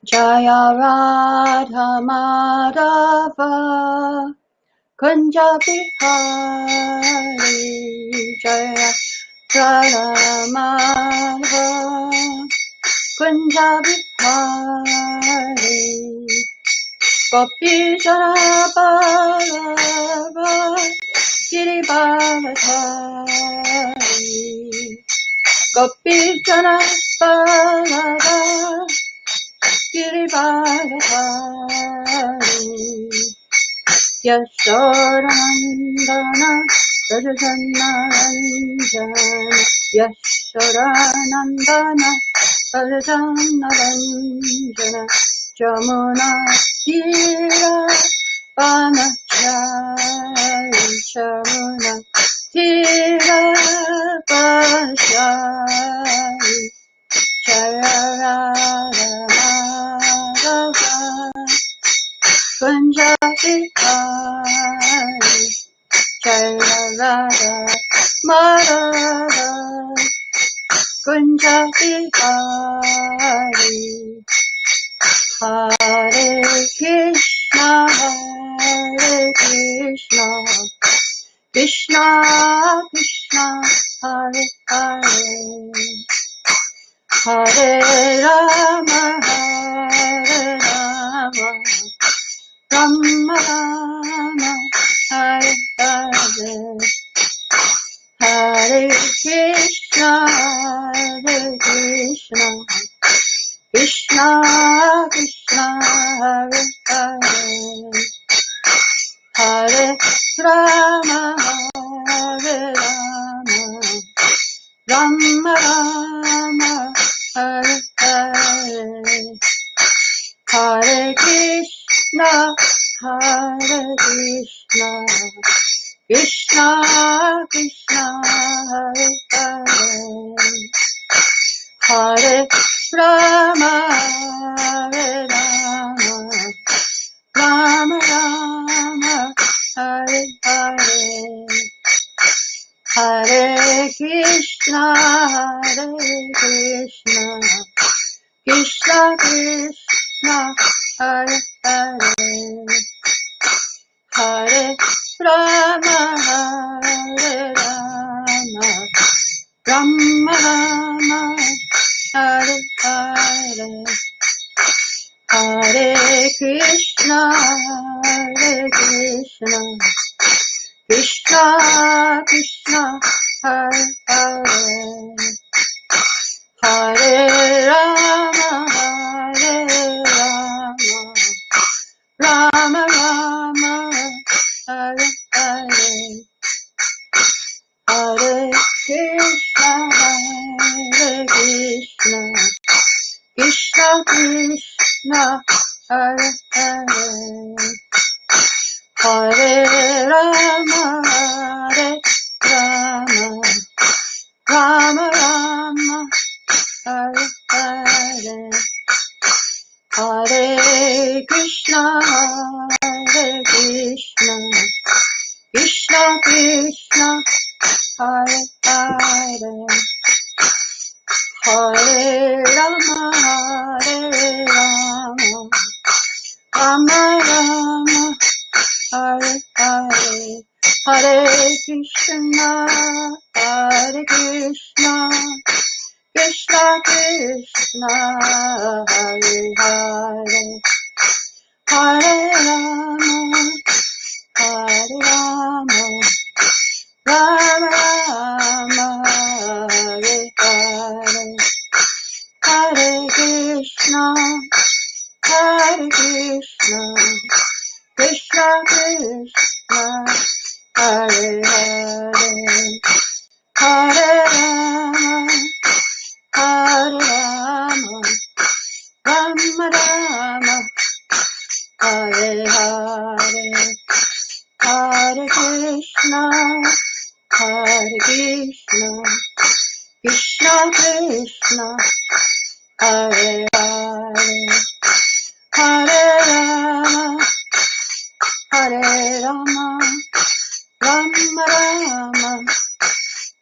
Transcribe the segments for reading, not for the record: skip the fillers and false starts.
Jaya Radha Madhava Kunja Bihari Jaya Radha Madhava Kunja Bihari Gopi Jana Ballabha Girivardhari Gopi Jana Ballabha Girivardhari Yashodanandana Rajanarandana Yashodanandana Rajanarandana Jamuna Tira Banachari Jamuna Tira Banachari Jaya Radha Madhava Kunja Bihari Jaya Radha Madhava Kunja Bihari Hare Krishna Krishna Krishna Hare Hare Hare Rama Rama Rama Hare Hare Hare Krishna Krishna Krishna Hare Hare Hare Rama Rama Rama Hare Hare Hare Krishna Krishna Krishna Hare Hare Hare Rama Rama Rama Hare Hare Hare Krishna Krishna Krishna Hare Hare Hare Rama Rama Rama Hare Hare Hare Krishna Krishna Krishna Hare Hare Hare Rama Rama Rama Hare Hare Hare Krishna Krishna Krishna Hare Hare Hare Rama Rama Rama Hare Hare Hare Krishna Krishna Krishna Hare Hare Hare Rama Rama Rama Hare Hare Hare Krishna Krishna Krishna Hare Hare Hare Rama Rama Rama Hare Hare Hare Krishna Krishna Krishna Hare Hare Hare Rama Rama Rama Hare Hare Hare Krishna Krishna Krishna Hare Hare Hare Rama Rama Rama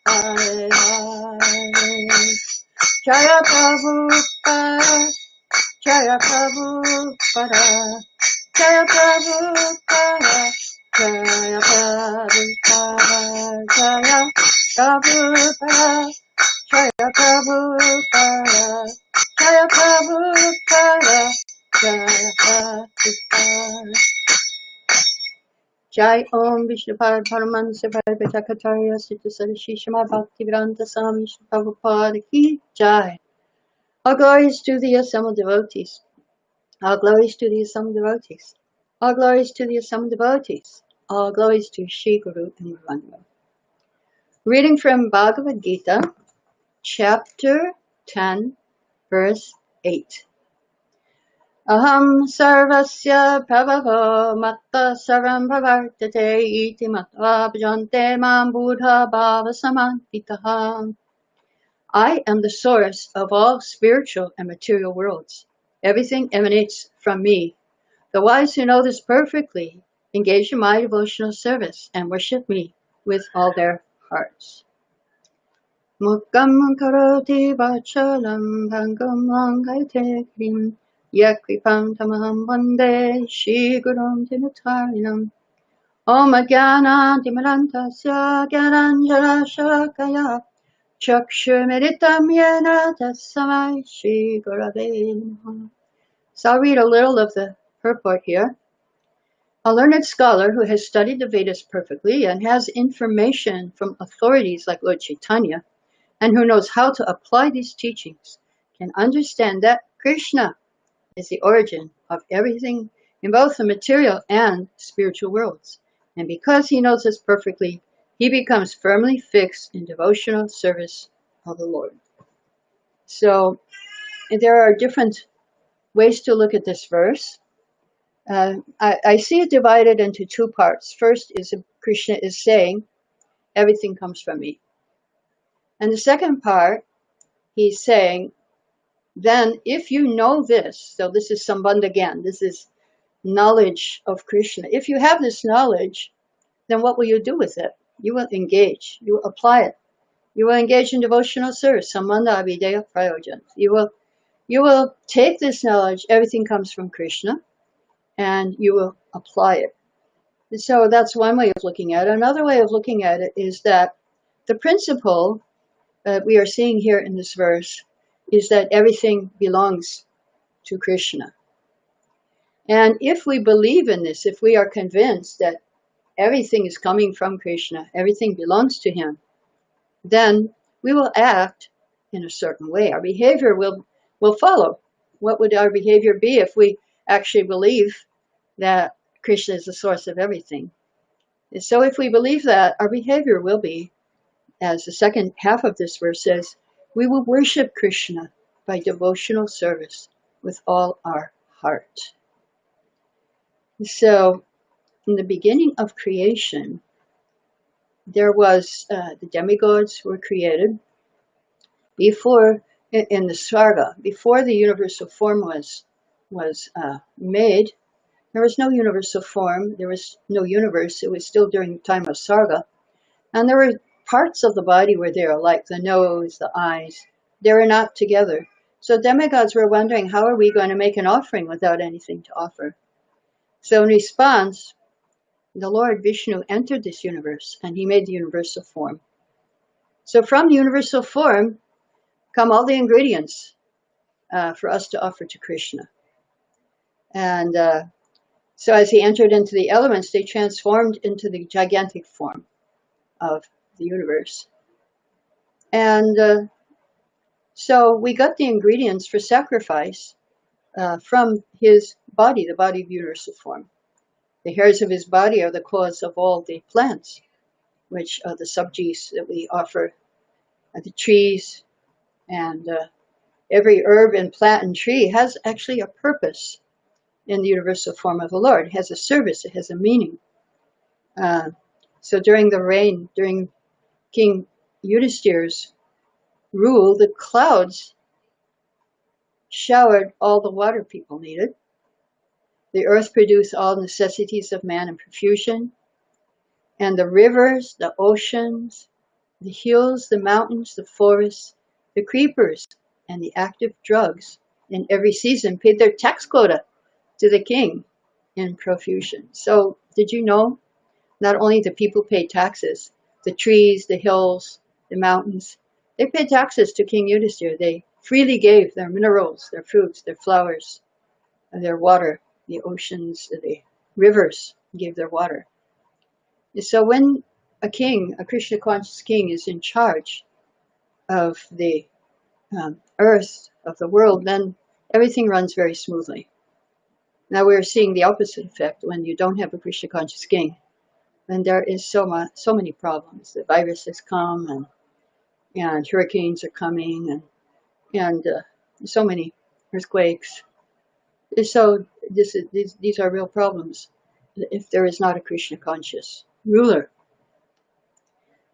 Hare Hare Jaya Prabhupada Jaya Prabhupada, Jaya Prabhupada, Jaya Prabhupada, Jaya Prabhupada, Jaya Prabhupada, Jaya Prabhupada, Jaya Prabhupada. Jai Om Vishnupad Paramahansa Parivacharya Siddha Sarashishama Bhaktivedanta Swami Prabhupada Ki Jai. All glories to the assembled devotees. All glories to the assembled devotees. All glories to the assembled devotees. All glories to Shri Guru and Guru. Reading from Bhagavad Gita, chapter 10, verse 8. Aham sarvasya prabhavo matta sarvam bhavartate iti matva bhajante mam buddha bhava samantitaha. I am the source of all spiritual and material worlds. Everything emanates from me. The wise who know this perfectly engage in my devotional service and worship me with all their hearts. Mukkam karoti vachalam bhangam langayate krim yakripam tamaham vande Shri Gurum Dinatarinam. Om Ajnana Dimarantasya Gyananjana Shalakaya Chakshurmeditam Yena Tassamai Shri Gurave Namaha. So I'll read a little of the purport here. A learned scholar who has studied the Vedas perfectly and has information from authorities like Lord Chaitanya, and who knows how to apply these teachings, can understand that Krishna is the origin of everything in both the material and spiritual worlds. And because he knows this perfectly, he becomes firmly fixed in devotional service of the Lord. So there are different ways to look at this verse. I see it divided into two parts. First is Krishna is saying, everything comes from me. And the second part, he's saying, then if you know this, so this is Sambandha again, this is knowledge of Krishna. If you have this knowledge, then what will you do with it? You will engage, you will apply it. You will engage in devotional service, Sambandha Abhideya Prayojan. You will take this knowledge, everything comes from Krishna, and you will apply it. And so that's one way of looking at it. Another way of looking at it is that the principle that we are seeing here in this verse is that everything belongs to Krishna. And if we believe in this, if we are convinced that everything is coming from Krishna, everything belongs to him, then we will act in a certain way. Our behavior will follow. What would our behavior be if we actually believe that Krishna is the source of everything? And so if we believe that, our behavior will be, as the second half of this verse says, we will worship Krishna by devotional service with all our heart. So in the beginning of creation, there was the demigods were created before in the Sarga, before the universal form was made. There was no universal form. There was no universe. It was still during the time of Sarga, and there were parts of the body were there, like the nose, the eyes. They were not together. So demigods were wondering, how are we going to make an offering without anything to offer? So in response, the Lord Vishnu entered this universe, and he made the universal form. So from the universal form come all the ingredients for us to offer to Krishna. And so as he entered into the elements, they transformed into the gigantic form of the universe. And so we got the ingredients for sacrifice from his body, the body of universal form. The hairs of his body are the cause of all the plants, which are the subjis that we offer, the trees, and every herb and plant and tree has actually a purpose in the universal form of the Lord. It has a service, it has a meaning. So during the reign, during King Yudhishthir's rule, the clouds showered all the water people needed. The earth produced all necessities of man in profusion. And the rivers, the oceans, the hills, the mountains, the forests, the creepers, and the active drugs in every season paid their tax quota to the king in profusion. So did you know not only the people paid taxes, the trees, the hills, the mountains, they paid taxes to King Yudhisthira. They freely gave their minerals, their fruits, their flowers, their water, the oceans, the rivers gave their water. So when a king, a Krishna conscious king, is in charge of the earth, of the world, then everything runs very smoothly. Now we're seeing the opposite effect when you don't have a Krishna conscious king. And there is so many problems. The viruses come, and hurricanes are coming, and so many earthquakes. So these are real problems if there is not a Krishna conscious ruler.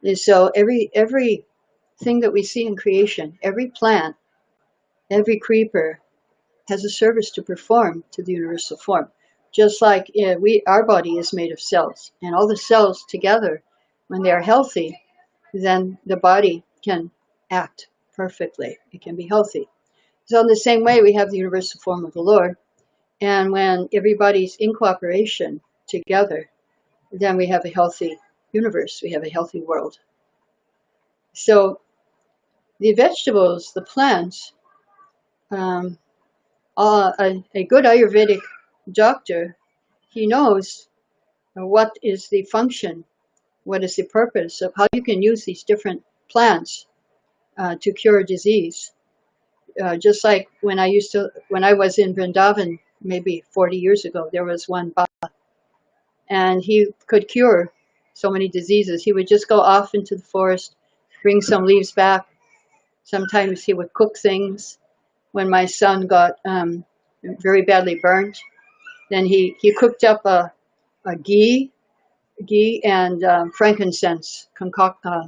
And so everything that we see in creation, every plant, every creeper has a service to perform to the universal form. Just like our body is made of cells, and all the cells together, when they are healthy, then the body can act perfectly. It can be healthy. So in the same way, we have the universal form of the Lord, and when everybody's in cooperation together, then we have a healthy universe. We have a healthy world. So the vegetables, the plants, a good Ayurvedic doctor, he knows what is the function, what is the purpose of how you can use these different plants to cure disease. Just like when I was in Vrindavan, maybe 40 years ago, there was one Baba, and he could cure so many diseases. He would just go off into the forest, bring some leaves back. Sometimes he would cook things. When my son got very badly burned, then he cooked up a ghee and frankincense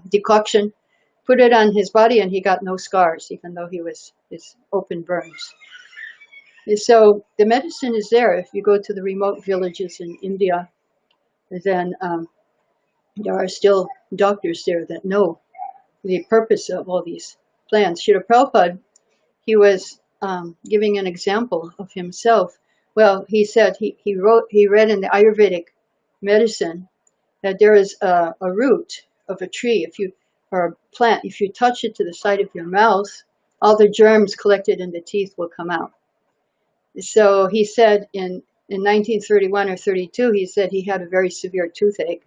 decoction, put it on his body, and he got no scars, even though his open burns. So the medicine is there. If you go to the remote villages in India, then there are still doctors there that know the purpose of all these plants. Srila Prabhupada, he was giving an example of himself. Well, he said he read in the Ayurvedic medicine that there is a root of a tree, or a plant, if you touch it to the side of your mouth, all the germs collected in the teeth will come out. So he said in 1931 or 32, he said he had a very severe toothache,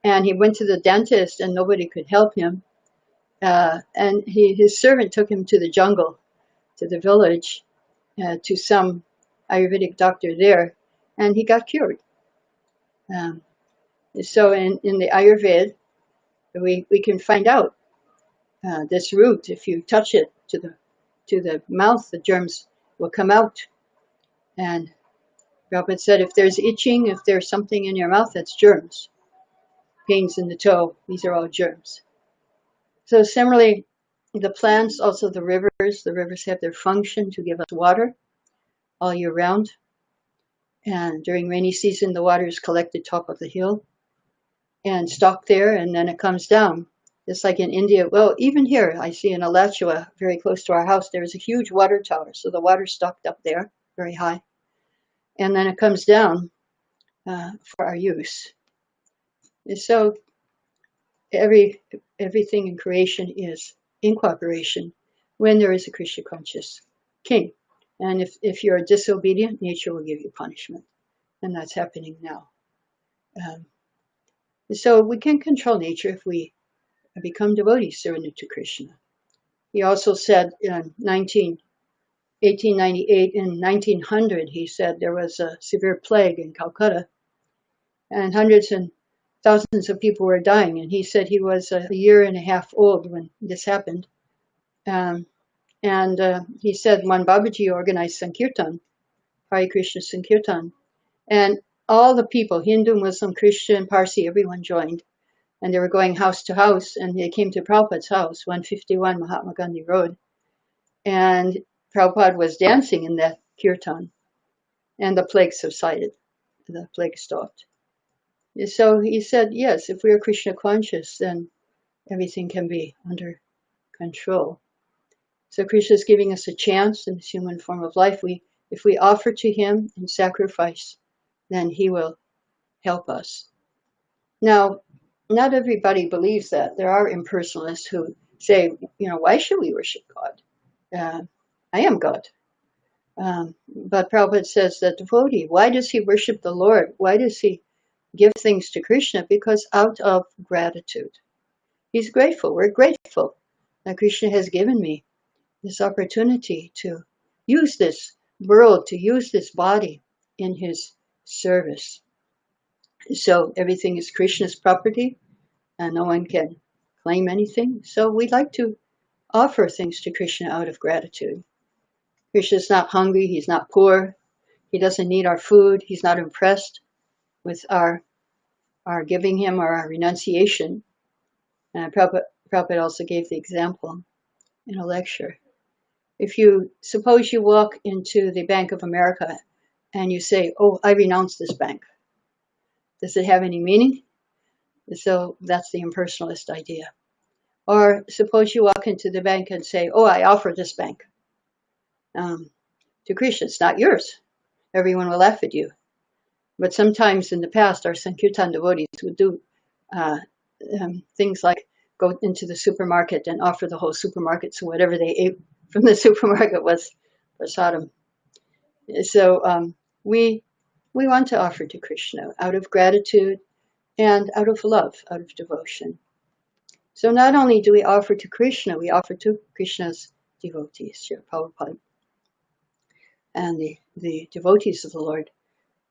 and he went to the dentist and nobody could help him. And his servant took him to the jungle, to the village, to some Ayurvedic doctor there, and he got cured. So in the Ayurveda, we can find out this root. If you touch it to the mouth, the germs will come out. And Prabhupada said, if there's itching, if there's something in your mouth, that's germs. Pains in the toe, these are all germs. So similarly, the plants, also the rivers have their function to give us water all year round. And during rainy season, the water is collected top of the hill and stocked there, and then it comes down. Just like in India, well, even here, I see in Alachua, very close to our house, there's a huge water tower. So the water's stocked up there, very high. And then it comes down for our use. And so everything in creation is in cooperation when there is a Krishna conscious king. And if you're disobedient, nature will give you punishment. And that's happening now. So we can control nature if we become devotees surrendered to Krishna. He also said in 1898, in 1900, he said there was a severe plague in Calcutta, and hundreds and thousands of people were dying. And he said he was a year and a half old when this happened. And he said when Babaji organized Sankirtan, Hare Krishna Sankirtan, and all the people, Hindu, Muslim, Christian, Parsi, everyone joined. And they were going house to house, and they came to Prabhupada's house, 151 Mahatma Gandhi Road. And Prabhupada was dancing in that kirtan, and the plague subsided. The plague stopped. So he said, yes, if we are Krishna conscious, then everything can be under control. So Krishna is giving us a chance in this human form of life. If we offer to him in sacrifice, then he will help us. Now, not everybody believes that. There are impersonalists who say, why should we worship God? I am God. But Prabhupada says that devotee, why does he worship the Lord? Why does he give things to Krishna? Because out of gratitude. He's grateful. We're grateful that Krishna has given me this opportunity to use this world, to use this body in his service. So everything is Krishna's property and no one can claim anything. So we like to offer things to Krishna out of gratitude. Krishna's not hungry, he's not poor, he doesn't need our food, he's not impressed with our giving him or our renunciation. And Prabhupada also gave the example in a lecture. If you suppose you walk into the Bank of America and you say, oh, I renounce this bank. Does it have any meaning? So that's the impersonalist idea. Or suppose you walk into the bank and say, oh, I offer this bank to Krishna. It's not yours. Everyone will laugh at you. But sometimes in the past, our Sankirtan devotees would do things like go into the supermarket and offer the whole supermarket. So whatever they ate from the supermarket was prasadam. So we want to offer to Krishna out of gratitude and out of love, out of devotion. So not only do we offer to Krishna, we offer to Krishna's devotees, Srila Prabhupada, and the devotees of the Lord.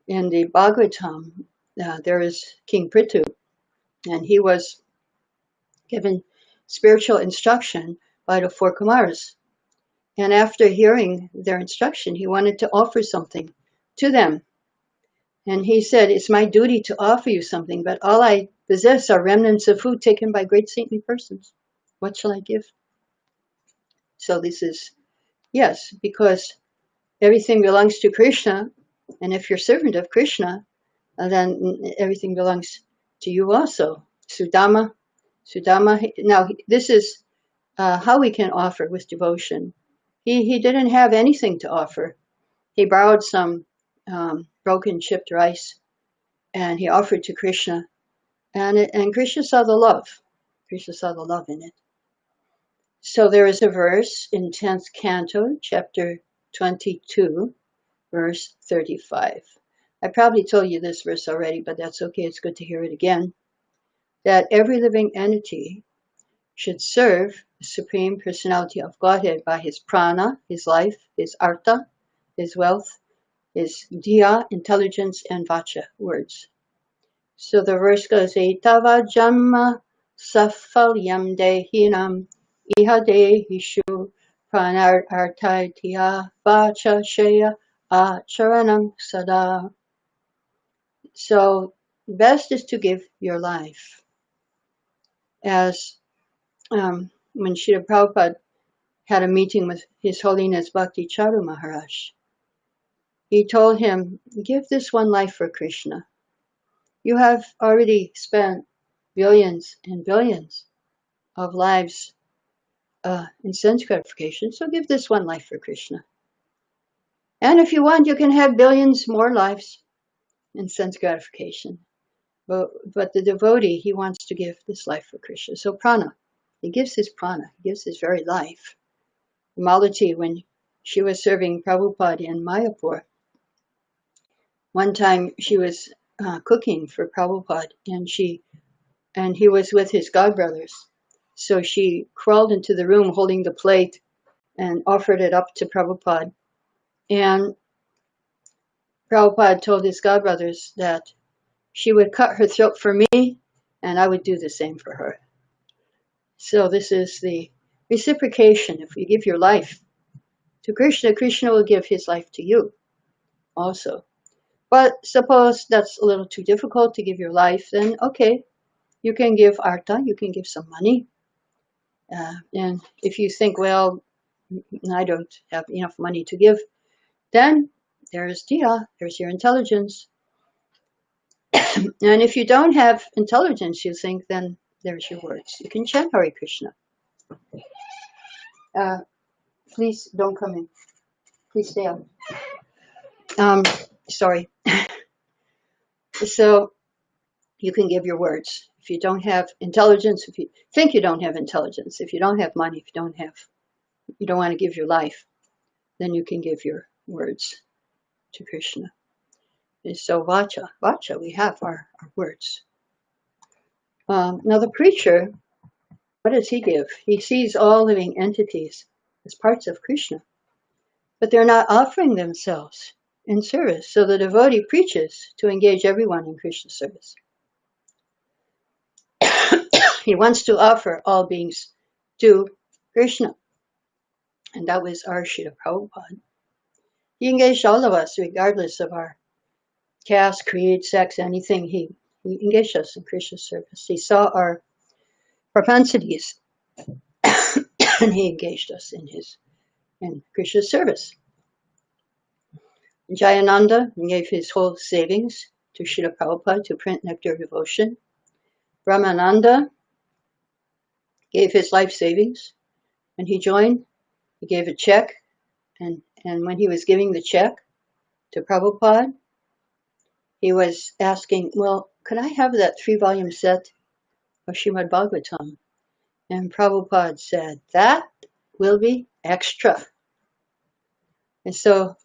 In the Bhagavatam, there is King Prithu, and he was given spiritual instruction by the four Kumaras. And after hearing their instruction, he wanted to offer something to them. And he said, it's my duty to offer you something, but all I possess are remnants of food taken by great saintly persons. What shall I give? So this is, yes, because everything belongs to Krishna, and if you're servant of Krishna, then everything belongs to you also. Sudama. Now, this is how we can offer with devotion. He didn't have anything to offer. He borrowed some broken chipped rice, and he offered to Krishna. And Krishna saw the love. Krishna saw the love in it. So there is a verse in 10th canto, chapter 22, verse 35. I probably told you this verse already, but that's okay. It's good to hear it again. That every living entity should serve the Supreme Personality of Godhead by his prana, his life, his artha, his wealth, his diya, intelligence, and vacha, words. So the verse goes, Etava jamma safalyam dehinam iha dehishu pranarthaitya vacha shaya acharanam sada. So best is to give your life. As when Srila Prabhupada had a meeting with His Holiness Bhakti Charu Maharaj, he told him, give this one life for Krishna. You have already spent billions and billions of lives in sense gratification, so give this one life for Krishna. And if you want, you can have billions more lives in sense gratification. But the devotee, he wants to give this life for Krishna. So prana, he gives his prana, he gives his very life. Malati, when she was serving Prabhupada in Mayapur, one time she was cooking for Prabhupada, and he was with his godbrothers. So she crawled into the room holding the plate and offered it up to Prabhupada. And Prabhupada told his godbrothers that she would cut her throat for me, and I would do the same for her. So this is the reciprocation. If you give your life to Krishna, Krishna will give his life to you also. But suppose that's a little too difficult to give your life, then okay, you can give artha, you can give some money. And if you think, well, I don't have enough money to give, then there's diya, there's your intelligence. And if you don't have intelligence, you think, then there's your words. You can chant Hare Krishna. Please don't come in. Please stay out. Sorry. So you can give your words. If you don't have intelligence, if you think you don't have intelligence, if you don't have money, if you don't want to give your life, then you can give your words to Krishna. And so vacha, we have our words. Now the preacher, what does he give? He sees all living entities as parts of Krishna, but they're not offering themselves in service. So the devotee preaches to engage everyone in Krishna service. He wants to offer all beings to Krishna. And that was our Srila Prabhupada. He engaged all of us, regardless of our caste, creed, sex, anything. He engaged us in Krishna service. He saw our propensities and he engaged us in Krishna service. Jayananda gave his whole savings to Srila Prabhupada to print Nectar of Devotion. Brahmananda gave his life savings and he joined. He gave a check, and when he was giving the check to Prabhupada, he was asking, well, could I have that 3-volume set of Srimad Bhagavatam? And Prabhupada said, that will be extra. And so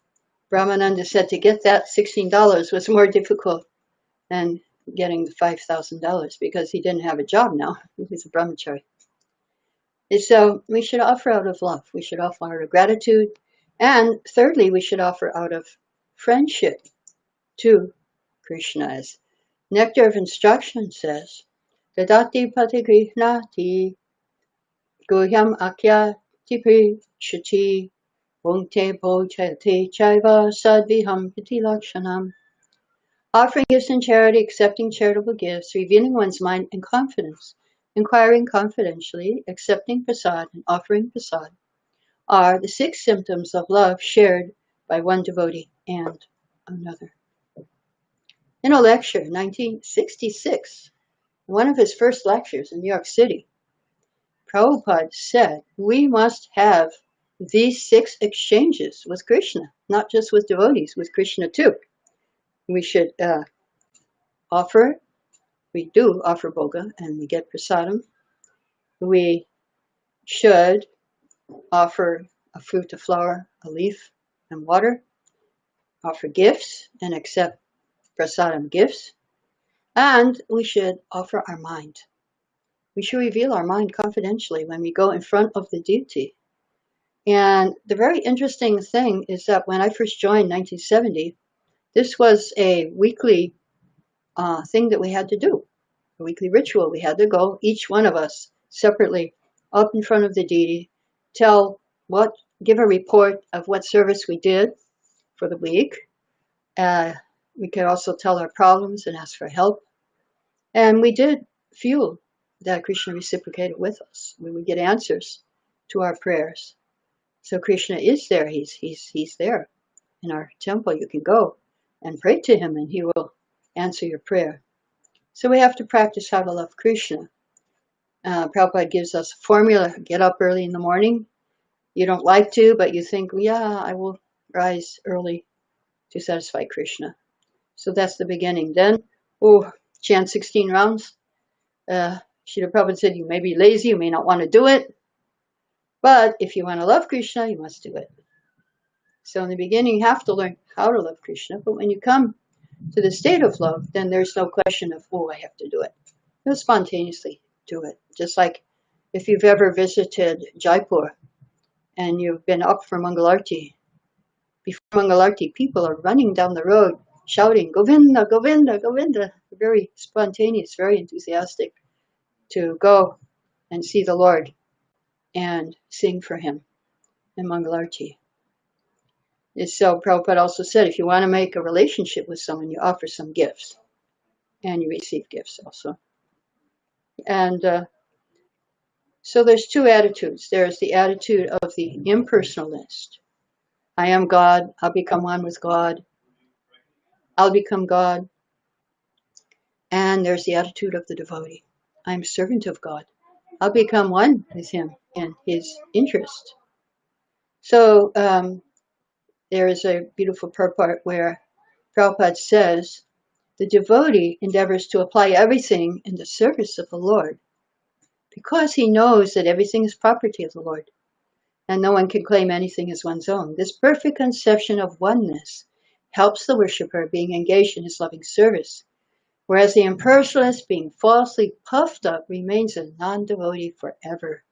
Brahmananda said to get that $16 was more difficult than getting the $5,000 because he didn't have a job now. He was a brahmachari. And so we should offer out of love. We should offer out of gratitude. And thirdly, we should offer out of friendship to Krishna. As Nectar of Instruction says, Dadati patigrihna guhyam akya tiprichati vongte bhojate chaiva sadviham piti lakshanam. Offering gifts in charity, accepting charitable gifts, revealing one's mind in confidence, inquiring confidentially, accepting prasad, and offering prasad are the 6 symptoms of love shared by one devotee and another. In a lecture in 1966, one of his first lectures in New York City, Prabhupada said, we must have these 6 exchanges with Krishna, not just with devotees, with Krishna too. We should we do offer bhoga and we get prasadam. We should offer a fruit, a flower, a leaf, and water, offer gifts and accept prasadam gifts, and we should offer our mind. We should reveal our mind confidentially when we go in front of the deity. And the very interesting thing is that when I first joined in 1970, this was a weekly thing that we had to do, a weekly ritual. We had to go, each one of us separately, up in front of the deity, give a report of what service we did for the week. We could also tell our problems and ask for help. And we did feel that Krishna reciprocated with us. We would get answers to our prayers. So Krishna is there. He's there in our temple. You can go and pray to him and he will answer your prayer. So we have to practice how to love Krishna. Prabhupada gives us a formula. Get up early in the morning. You don't like to, but you think, yeah, I will rise early to satisfy Krishna. So that's the beginning. Then, chant 16 rounds. Srila Prabhupada said, you may be lazy, you may not want to do it, but if you want to love Krishna, you must do it. So in the beginning, you have to learn how to love Krishna, but when you come to the state of love, then there's no question of, I have to do it. You'll spontaneously do it. Just like if you've ever visited Jaipur and you've been up for Mangalarti. Before Mangalarti, people are running down the road shouting, Govinda, Govinda, Govinda. Very spontaneous, very enthusiastic to go and see the Lord and sing for him in Mangalarti. So Prabhupada also said, if you want to make a relationship with someone, you offer some gifts. And you receive gifts also. And so there's 2 attitudes. There's the attitude of the impersonalist. I am God. I'll become one with God. I'll become God. And there's the attitude of the devotee. I'm servant of God. I'll become one with him in his interest. So there is a beautiful purport where Prabhupada says, the devotee endeavors to apply everything in the service of the Lord because he knows that everything is property of the Lord and no one can claim anything as one's own. This perfect conception of oneness helps the worshipper being engaged in his loving service, whereas the impersonalist, being falsely puffed up, remains a non-devotee forever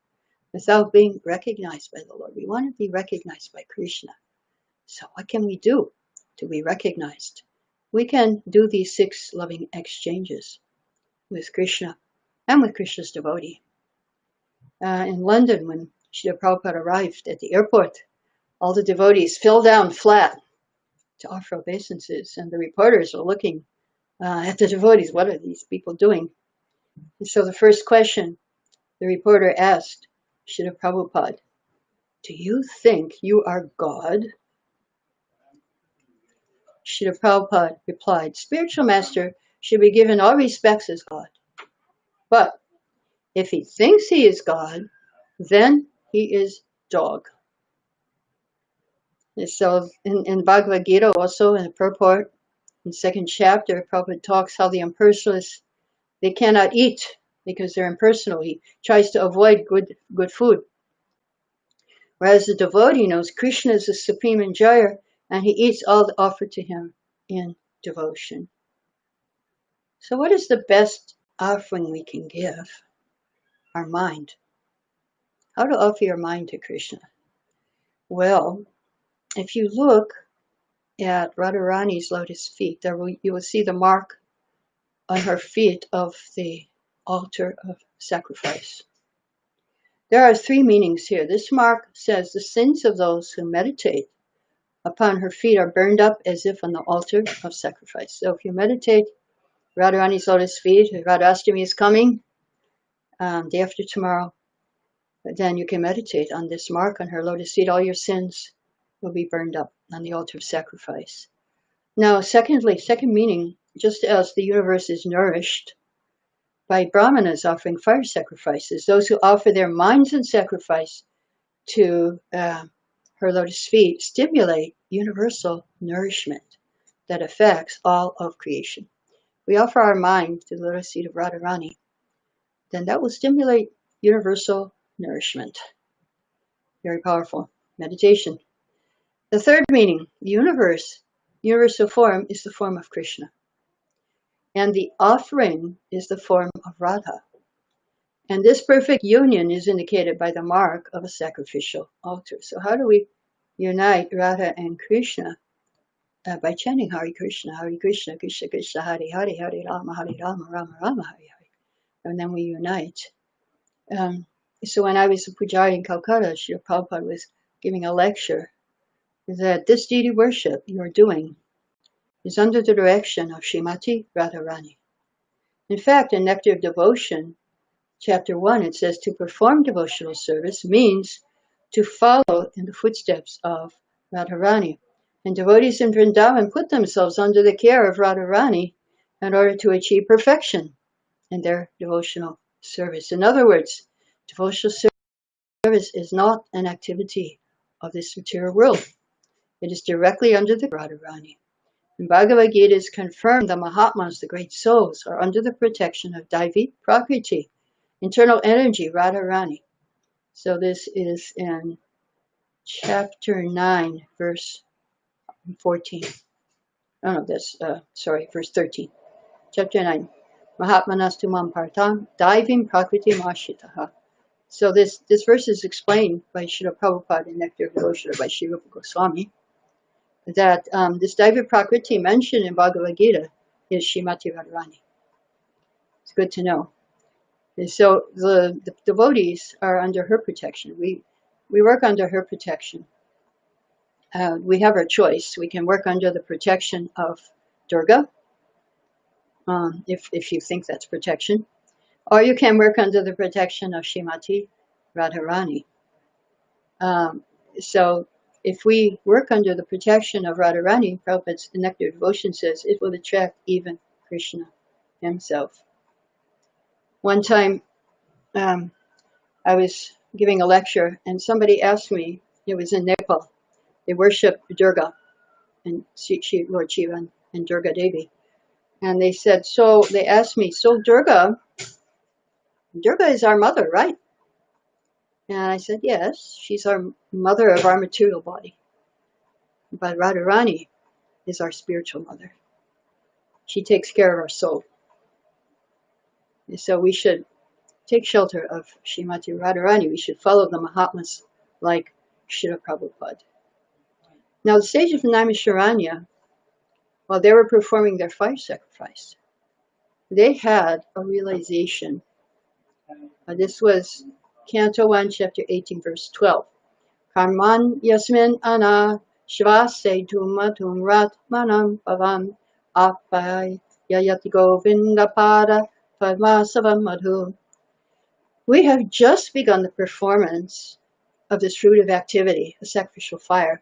without being recognized by the Lord. We want to be recognized by Krishna. So what can we do to be recognized? We can do these 6 loving exchanges with Krishna and with Krishna's devotee. In London, when Srila Prabhupada arrived at the airport, all the devotees fell down flat to offer obeisances, and the reporters were looking at the devotees. What are these people doing? And so the first question the reporter asked Srila Prabhupada, do you think you are God? Srila Prabhupada replied, spiritual master should be given all respects as God. But if he thinks he is God, then he is dog. And so in Bhagavad Gita, also in the purport, in the 2nd chapter, Prabhupada talks how the impersonalists, they cannot eat because they're impersonal. He tries to avoid good food. Whereas the devotee knows Krishna is the supreme enjoyer, and he eats all offered to him in devotion. So what is the best offering we can give? Our mind. How to offer your mind to Krishna? Well, if you look at Radharani's lotus feet, you will see the mark on her feet of the altar of sacrifice. There are 3 meanings here. This mark says the sins of those who meditate upon her feet are burned up as if on the altar of sacrifice. So if you meditate Radharani's lotus feet, Radhastami is coming, day after tomorrow, then you can meditate on this mark on her lotus feet. All your sins will be burned up on the altar of sacrifice. Now, second meaning, just as the universe is nourished by brahmanas offering fire sacrifices, those who offer their minds in sacrifice to her lotus feet stimulate universal nourishment that affects all of creation. We offer our mind to the lotus feet of Radharani, then that will stimulate universal nourishment. Very powerful meditation. The third meaning, universal form is the form of Krishna. And the offering is the form of Radha. And this perfect union is indicated by the mark of a sacrificial altar. So how do we unite Radha and Krishna? By chanting Hare Krishna, Krishna Krishna, Hare Hare, Hare Rama, Rama Rama, Hare Hare. And then we unite. So when I was a pujari in Calcutta, Srila Prabhupada was giving a lecture that this deity worship you are doing is under the direction of Srimati Radharani. In fact, in Nectar of Devotion, Chapter 1, it says to perform devotional service means to follow in the footsteps of Radharani. And devotees in Vrindavan put themselves under the care of Radharani in order to achieve perfection in their devotional service. In other words, devotional service is not an activity of this material world. It is directly under the Radharani. In Bhagavad Gita is confirmed the Mahatmas, the great souls, are under the protection of Daivi Prakriti, internal energy, Radharani. So this is in chapter 9, verse 14. Oh no, that's, verse 13. Chapter 9. Mahatmanastu mam partam daivim prakriti mashitaha. So this verse is explained by Srila Prabhupada in Nectar of Devotion by Sri Rupa Goswami, that this Daivi Prakriti mentioned in Bhagavad Gita is Srimati Radharani. It's good to know. And so the devotees are under her protection. We work under her protection. We have our choice. We can work under the protection of Durga, if you think that's protection, or you can work under the protection of Srimati Radharani. So if we work under the protection of Radharani, Prabhupada's Nectar Devotion says it will attract even Krishna himself. One time, I was giving a lecture and somebody asked me, It was in Nepal. They worship Durga and Lord Shiva and Durga Devi. And they said, so they asked me, so Durga is our mother, right? And I said, yes, she's our mother of our material body. But Radharani is our spiritual mother. She takes care of our soul. And so we should take shelter of Srimati Radharani. We should follow the Mahatmas like Srila Prabhupada. Now the sage of Naimisharanya, while they were performing their fire sacrifice, they had a realization. This was Canto 1, Chapter 18, verse 12. Karman yasmin ana shvase dhumatum ratmanam pavam apai yayati govinda pada padmasavam madhu. We have just begun the performance of this fruitive activity, a sacrificial fire,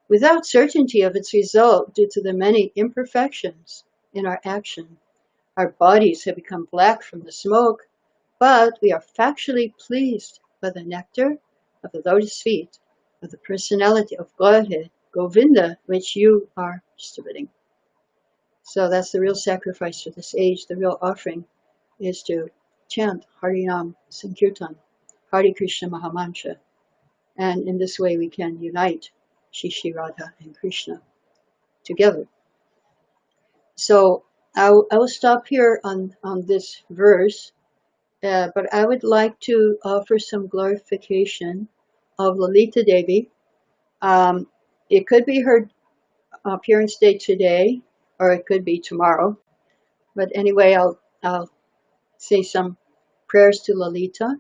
without certainty of its result due to the many imperfections in our action. Our bodies have become black from the smoke, but we are factually pleased by the nectar of the lotus feet of the personality of Godhead, Govinda, which you are distributing. So that's the real sacrifice for this age. The real offering is to chant Harinam Sankirtan, Hare Krishna Mahamantra. And in this way we can unite Shri Radha and Krishna together. So I will stop here on this verse, but I would like to offer some glorification of Lalita Devi. It could be her appearance day today, or it could be tomorrow. But anyway, I'll say some prayers to Lalita.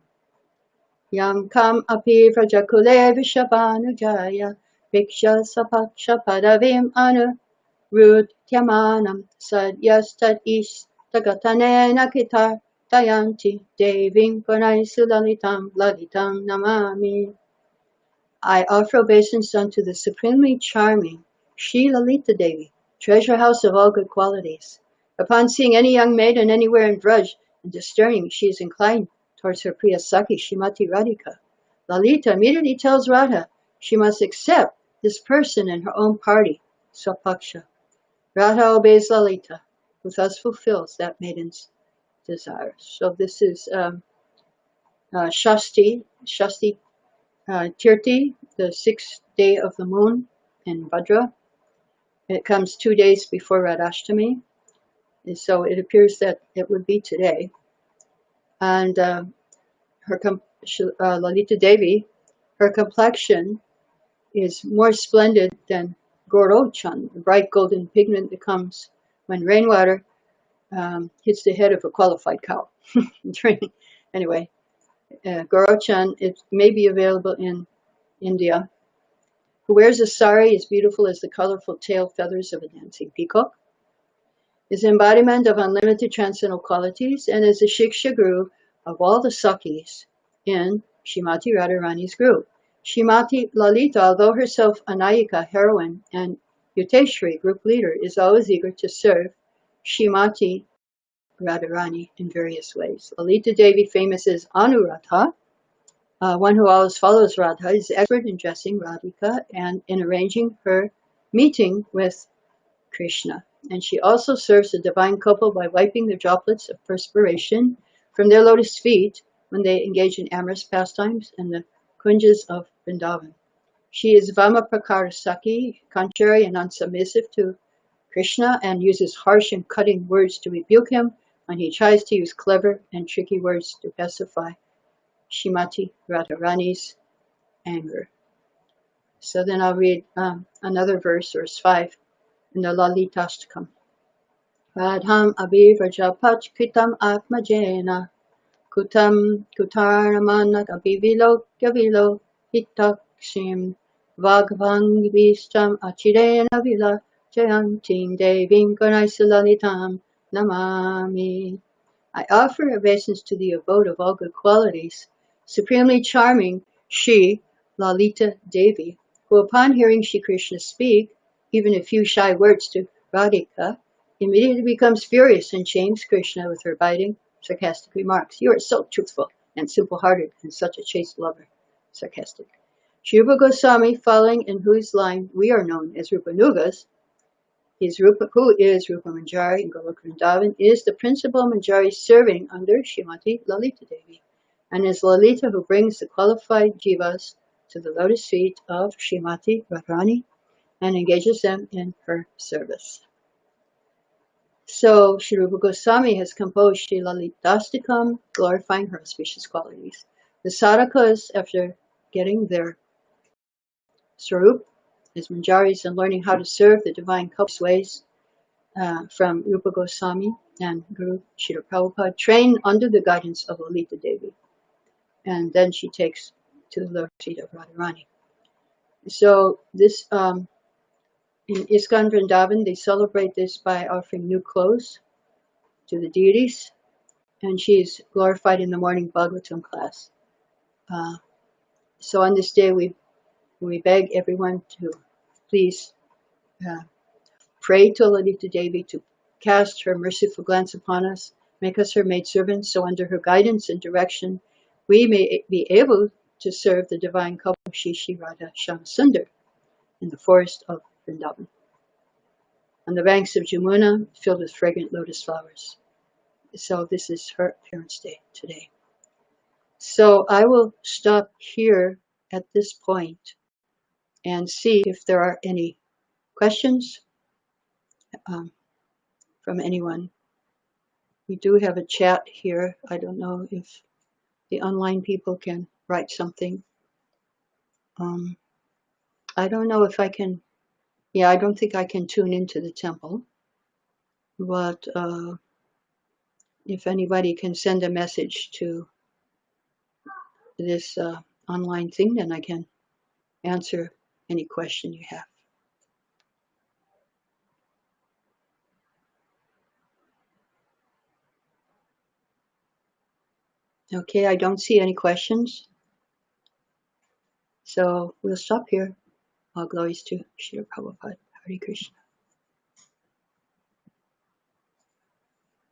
Yam kam api vrajakule vishabanujaya viksha sapaksha padavim anu rudhyamanam sadyastad istagatanena kitar dayanti devim gunaisu lalitam namami. I offer obeisance unto the supremely charming Shri Lalita Devi, treasure house of all good qualities. Upon seeing any young maiden anywhere in Vraj and discerning she is inclined towards her Priya Sakhi, Srimati Radhika, Lalita immediately tells Radha she must accept this person in her own party, Swapaksha. Radha obeys Lalita, who thus fulfills that maiden's desires. So this is Shasti Tirthi, the 6th day of the moon in Bhadra. It comes 2 days before Radhashtami, and so it appears that it would be today. And Lalita Devi, her complexion is more splendid than Gorochan, the bright golden pigment that comes when rainwater hits the head of a qualified cow. Anyway, Gorochan, it may be available in India, who wears a sari as beautiful as the colorful tail feathers of a dancing peacock, is embodiment of unlimited transcendental qualities, and is the Shiksha Guru of all the Sakhis in Srimati Radharani's group. Srimati Lalita, although herself a Nayika, heroine, and Yuteshri, group leader, is always eager to serve Srimati Radharani in various ways. Lalita Devi, famous as Anuradha, one who always follows Radha, is expert in dressing Radhika and in arranging her meeting with Krishna. And she also serves the divine couple by wiping the droplets of perspiration from their lotus feet when they engage in amorous pastimes in the kunjas of Vrindavan. She is Vama Prakara Sakhi, contrary and unsubmissive to Krishna, and uses harsh and cutting words to rebuke him when he tries to use clever and tricky words to pacify Srimati Radharani's anger. So then I'll read another verse, verse 5, in the Lalitastakam. Radham abhivrajapach kritam atmajena kutam kutaramana abhivilokya hitakshim vagvangvistam achirena vila jayantim devim ganaisalalitam namami. I offer obeisance to the abode of all good qualities, supremely charming Shri Lalita Devi, who upon hearing Shri Krishna speak, even a few shy words to Radhika, immediately becomes furious and shames Krishna with her biting, sarcastic remarks. You are so truthful and simple-hearted and such a chaste lover. Sarcastic. Sri Rupa Goswami, following in whose line we are known as Rupanugas, who is Rupa Manjari in Golok Vrindavan, is the principal Manjari serving under Srimati Lalita Devi, and is Lalita who brings the qualified jivas to the lotus feet of Srimati Radharani and engages them in her service. So Sri Rupa Goswami has composed Sri Lalitastikam, glorifying her auspicious qualities. The sadhakas, after getting their swarup as manjaris and learning how to serve the divine couple ways from Rupa Goswami and Guru Srila Prabhupada, train under the guidance of Lalita Devi. And then she takes to the lotus feet of Radharani. So this, in ISKCON Vrindavan, they celebrate this by offering new clothes to the deities, and she is glorified in the morning Bhagavatam class. So on this day, we beg everyone to please pray to Lalita Devi to cast her merciful glance upon us, make us her maidservants, so under her guidance and direction, we may be able to serve the divine couple Shri Shri Radha Shyam in the forest of Vrindavan, on the banks of Jamuna, filled with fragrant lotus flowers. So this is her appearance day today. So I will stop here at this point and see if there are any questions from anyone. We do have a chat here. I don't know if the online people can write something. I don't know if I can, I don't think I can tune into the temple, but if anybody can send a message to this online thing, then I can answer any question you have. Okay, I don't see any questions. So we'll stop here. All glories to Srila Prabhupada. Hare Krishna.